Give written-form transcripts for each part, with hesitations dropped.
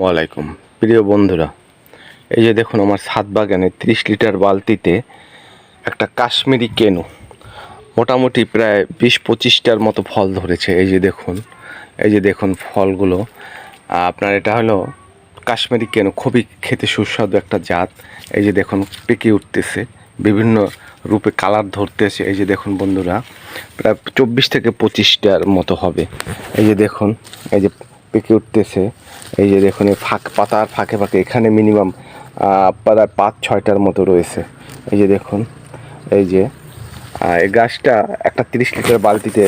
ওয়ালাইকুম প্রিয় বন্ধুরা, এই যে দেখুন আমার ছাদ বাগানে 30 লিটার বালতিতে একটা কাশ্মীরি কেনু মোটামুটি প্রায় 20-25টার মতো ফল ধরেছে। এই যে দেখুন ফলগুলো। আপনার এটা হলো কাশ্মীরি কেনু, খুবই খেতে সুস্বাদু একটা জাত। এই যে দেখুন পেকে উঠতেছে, বিভিন্ন রূপে কালার ধরতেছে। এই যে দেখুন বন্ধুরা, প্রায় 24 থেকে 25টার মতো হবে। এই যে দেখুন, এই যে পেকে উঠতেছে। এই যে দেখুন এই পাতার ফাঁকে ফাঁকে এখানে মিনিমাম প্রায় 5-6টার মতো রয়েছে। এই যে দেখুন, এই যে এই গাছটা একটা 30 লিটার বালতিতে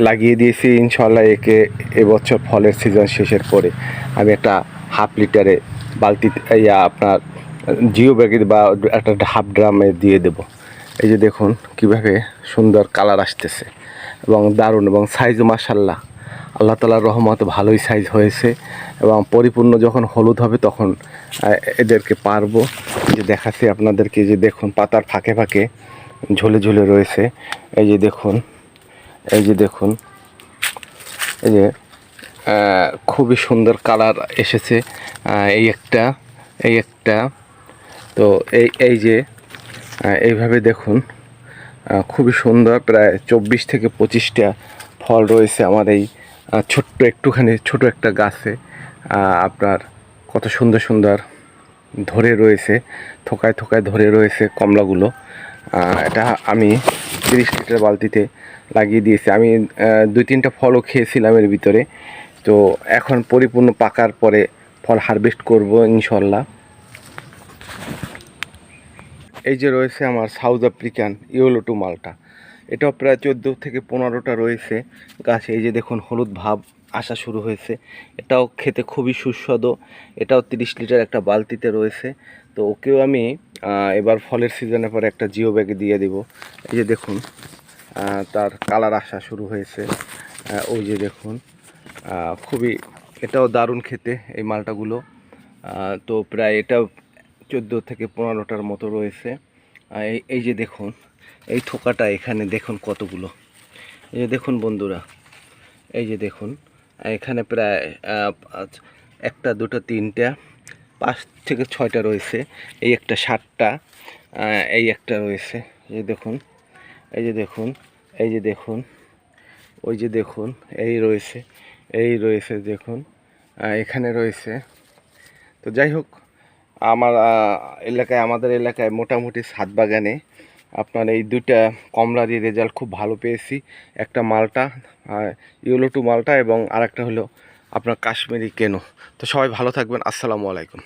লাগিয়ে দিয়েছি। ইনশাল্লাহ একে এবছর ফলের সিজন শেষের পরে আমি একটা হাফ লিটারে বালতিতে আপনার জিও ব্যাগে বা একটা হাফ ড্রামে দিয়ে দেব। এই যে দেখুন কিভাবে সুন্দর কালার আসতেছে এবং দারুণ, এবং সাইজও মাশাআল্লাহ আল্লাহ তাআলার রহমত ভালোই সাইজ হয়েছে। এবং পরিপূর্ণ যখন হলুদ হবে তখন এদেরকে পারবো। যে দেখাচ্ছি আপনাদেরকে, যে দেখুন পাতার ফাঁকে ফাঁকে ঝুলে ঝুলে রয়েছে। এই যে দেখুন, এই যে দেখুন, এই যে খুবই সুন্দর কালার এসেছে। এই একটা, এই একটা, তো এই যে এইভাবে দেখুন খুবই সুন্দর, প্রায় 24 থেকে 25টা ফল রয়েছে আমার এই ছোট্ট একটুখানি ছোট একটা গাছে। আপনার কত সুন্দর সুন্দর ধরে রয়েছে, থোকায় থোকায় ধরে রয়েছে কমলাগুলো। এটা আমি 30 লিটার বালতিতে লাগিয়ে দিয়েছি। আমি 2-3টা ফলও খেয়েছিলাম এর ভিতরে। তো এখন পরিপূর্ণ পাকার পরে ফল হারভেস্ট করব ইনশাল্লাহ। এই যে রয়েছে আমার সাউথ আফ্রিকান ইয়েলো টু মালটা, এটাও প্রায় 14 থেকে 15টা রয়েছে গাছে। এই যে দেখুন হলুদ ভাব আসা শুরু হয়েছে। এটাও খেতে খুবই সুস্বাদু। এটাও 30 লিটার একটা বালতিতে রয়েছে। তো ওকেও আমি এবার ফলের সিজনের পরে একটা জিও ব্যাগে দিয়ে দেব। এই যে দেখুন তার কালার আসা শুরু হয়েছে। ওই যে দেখুন খুবই, এটাও দারুণ খেতে এই মালটাগুলো। তো প্রায় এটাও 14 থেকে 15টার মতো রয়েছে। এই যে দেখুন এই থোকাটা, এখানে দেখুন কতগুলো। এই যে দেখুন বন্ধুরা, এই যে দেখুন এখানে প্রায় 1টা 2টা 3টা 5 থেকে 6টা রয়েছে। এই একটা 7টা, এই একটা রয়েছে। এই যে দেখুন, এই যে দেখুন, এই যে দেখুন, ওই যে দেখুন, এই রয়েছে, এই রয়েছে দেখুন, এখানে রয়েছে। তো যাই হোক, আমাদের এলাকায় মোটামুটি ছাদ বাগানে আপনার এই 2টা কমলারই রেজাল্ট খুব ভালো পেয়েছি। একটা মালটা, ইয়েলো টু মালটা, এবং আরেকটা হলো আপনার কাশ্মীরি কেনো। তো সবাই ভালো থাকবেন। আসসালামু আলাইকুম।